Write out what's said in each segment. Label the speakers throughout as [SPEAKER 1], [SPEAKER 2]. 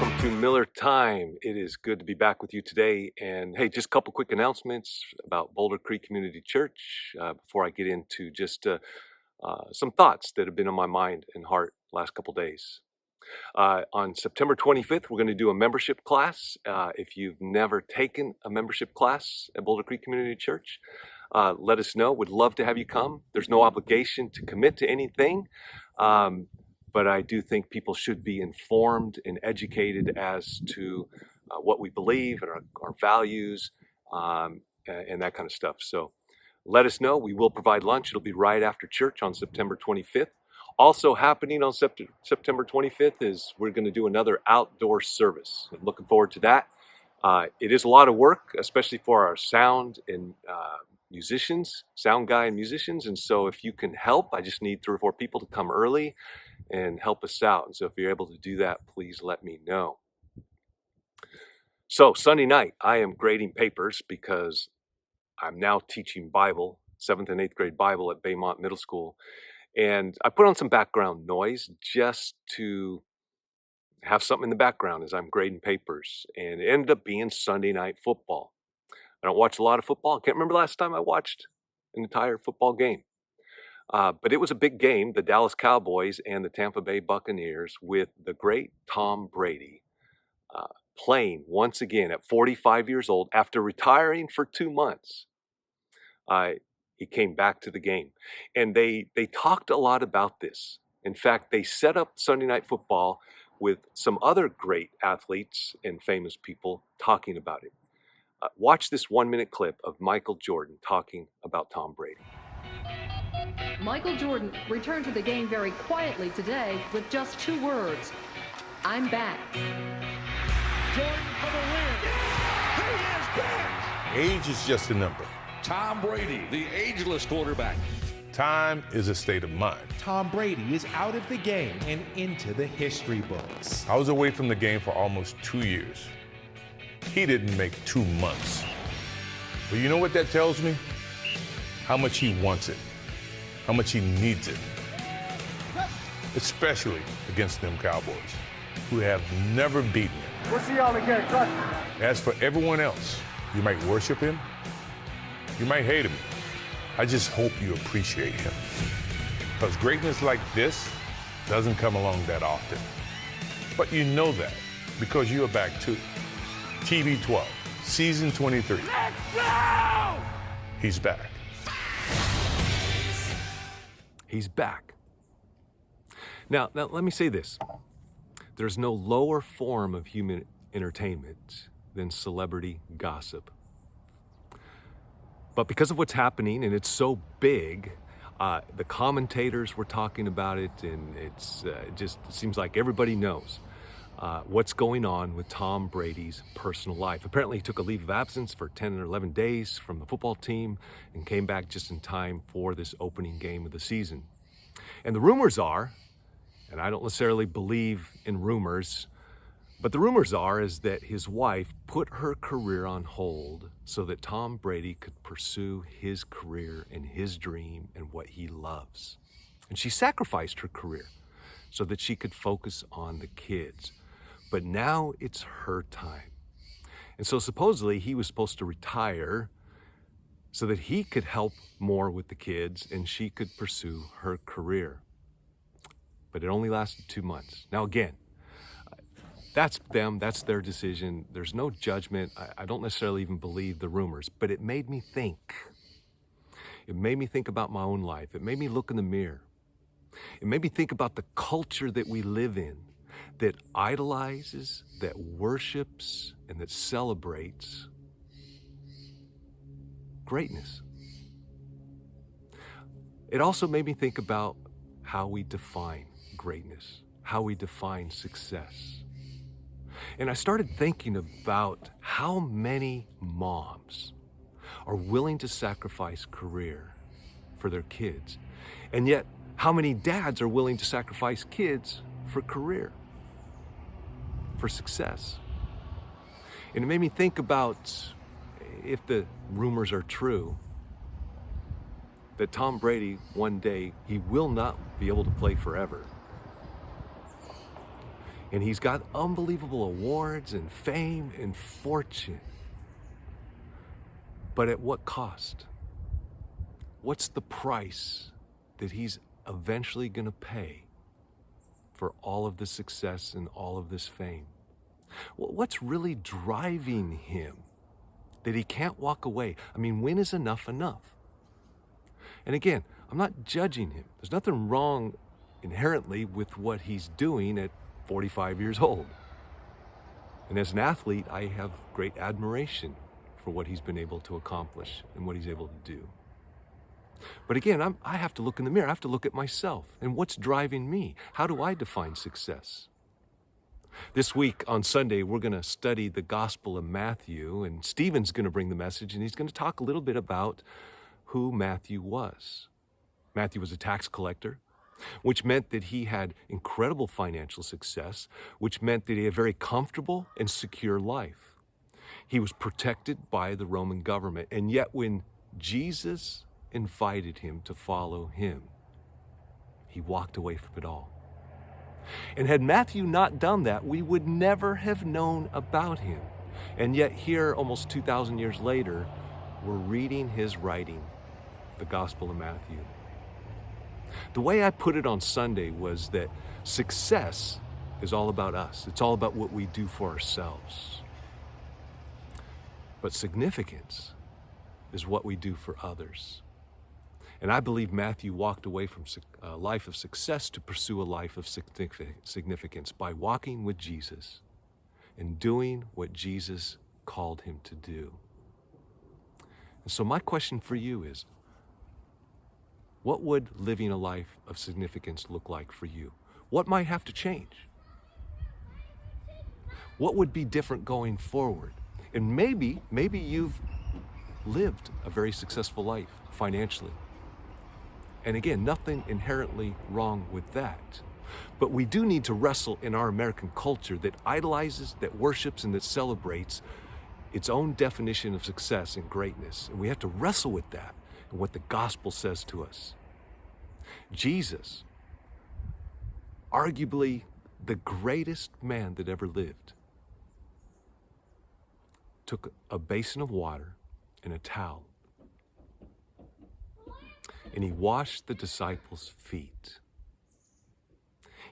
[SPEAKER 1] welcome to Miller Time. It is good to be back with you today. And hey, just a couple quick announcements about Boulder Creek Community Church before I get into just some thoughts that have been on my mind and heart last couple days. On September 25th, we're going to do a membership class. If you've never taken a membership class at Boulder Creek Community Church, let us know. We'd love to have you come. There's no obligation to commit to anything. But I do think people should be informed and educated as to what we believe and our values and that kind of stuff. So let us know. We will provide lunch. It'll be right after church on September 25th. Also happening on September 25th is we're going to do another outdoor service. I'm looking forward to that. It is a lot of work, especially for our sound and musicians, sound guy and musicians. And so if you can help, I just need 3 or 4 people to come early and help us out. And so if you're able to do that, please let me know. So Sunday night, I am grading papers because I'm now teaching Bible, 7th and 8th grade Bible at Baymont Middle School. And I put on some background noise just to have something in the background as I'm grading papers. And it ended up being Sunday night football. I don't watch a lot of football. I can't remember the last time I watched an entire football game. But it was a big game, the Dallas Cowboys and the Tampa Bay Buccaneers, with the great Tom Brady playing once again at 45 years old after retiring for 2 months. He came back to the game. And they talked a lot about this. In fact, they set up Sunday Night Football with some other great athletes and famous people talking about it. Watch this 1-minute clip of Michael Jordan talking about Tom Brady.
[SPEAKER 2] Michael Jordan returned to the game very quietly today with just 2 words. I'm back.
[SPEAKER 3] Jordan for the win. Yeah! He is back!
[SPEAKER 4] Age is just a number.
[SPEAKER 3] Tom Brady, the ageless quarterback.
[SPEAKER 4] Time is a state of mind.
[SPEAKER 5] Tom Brady is out of the game and into the history books.
[SPEAKER 4] I was away from the game for almost 2 years. He didn't make 2 months. But you know what that tells me? How much he wants it. How much he needs it. Especially against them Cowboys, who have never beaten him.
[SPEAKER 6] We'll see y'all again. Trust me.
[SPEAKER 4] As for everyone else, you might worship him, you might hate him. I just hope you appreciate him. Because greatness like this doesn't come along that often. But you know that because you are back too. TV 12, season 23.
[SPEAKER 3] Let's go!
[SPEAKER 4] He's back.
[SPEAKER 1] He's back. Now let me say this. There's no lower form of human entertainment than celebrity gossip. But because of what's happening, and it's so big, the commentators were talking about it, and it seems like everybody knows what's going on with Tom Brady's personal life. Apparently, he took a leave of absence for 10 or 11 days from the football team and came back just in time for this opening game of the season. And the rumors are, and I don't necessarily believe in rumors, but the rumors is that his wife put her career on hold so that Tom Brady could pursue his career and his dream and what he loves. And she sacrificed her career so that she could focus on the kids. But now it's her time. And so supposedly he was supposed to retire so that he could help more with the kids and she could pursue her career. But it only lasted 2 months. Now again, that's them, that's their decision. There's no judgment. I don't necessarily even believe the rumors, but it made me think. It made me think about my own life. It made me look in the mirror. It made me think about the culture that we live in, that idolizes, that worships, and that celebrates greatness. It also made me think about how we define greatness, how we define success. And I started thinking about how many moms are willing to sacrifice career for their kids, and yet how many dads are willing to sacrifice kids for career, for success. And it made me think about, if the rumors are true, that Tom Brady, one day, he will not be able to play forever. And he's got unbelievable awards and fame and fortune. But at what cost? What's the price that he's eventually going to pay for all of this success and all of this fame? What's really driving him that he can't walk away? I mean, when is enough enough? And again, I'm not judging him. There's nothing wrong inherently with what he's doing at 45 years old. And as an athlete, I have great admiration for what he's been able to accomplish and what he's able to do. But again, I have to look in the mirror. I have to look at myself and what's driving me. How do I define success? This week on Sunday, we're going to study the Gospel of Matthew, and Stephen's going to bring the message, and he's going to talk a little bit about who Matthew was. Matthew was a tax collector, which meant that he had incredible financial success, which meant that he had a very comfortable and secure life. He was protected by the Roman government, and yet when Jesus invited him to follow him, he walked away from it all. And had Matthew not done that, we would never have known about him. And yet here, almost 2,000 years later, we're reading his writing, the Gospel of Matthew. The way I put it on Sunday was that success is all about us. It's all about what we do for ourselves. But significance is what we do for others. And I believe Matthew walked away from a life of success to pursue a life of significance by walking with Jesus and doing what Jesus called him to do. And so my question for you is, what would living a life of significance look like for you? What might have to change? What would be different going forward? And maybe you've lived a very successful life financially. And again, nothing inherently wrong with that. But we do need to wrestle in our American culture that idolizes, that worships, and that celebrates its own definition of success and greatness. And we have to wrestle with that and what the gospel says to us. Jesus, arguably the greatest man that ever lived, took a basin of water and a towel, and he washed the disciples' feet.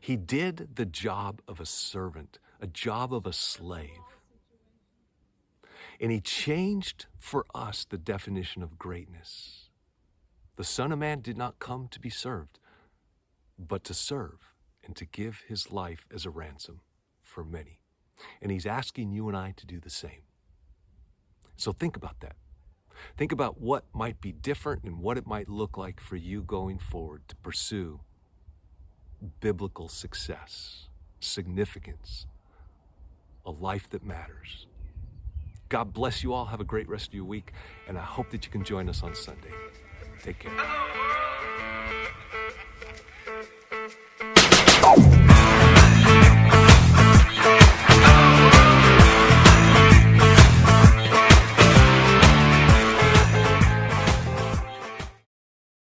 [SPEAKER 1] He did the job of a servant, a job of a slave. And he changed for us the definition of greatness. The Son of Man did not come to be served, but to serve and to give his life as a ransom for many. And he's asking you and I to do the same. So think about that. Think about what might be different and what it might look like for you going forward to pursue biblical success, significance, a life that matters. God bless you all. Have a great rest of your week, and I hope that you can join us on Sunday. Take care.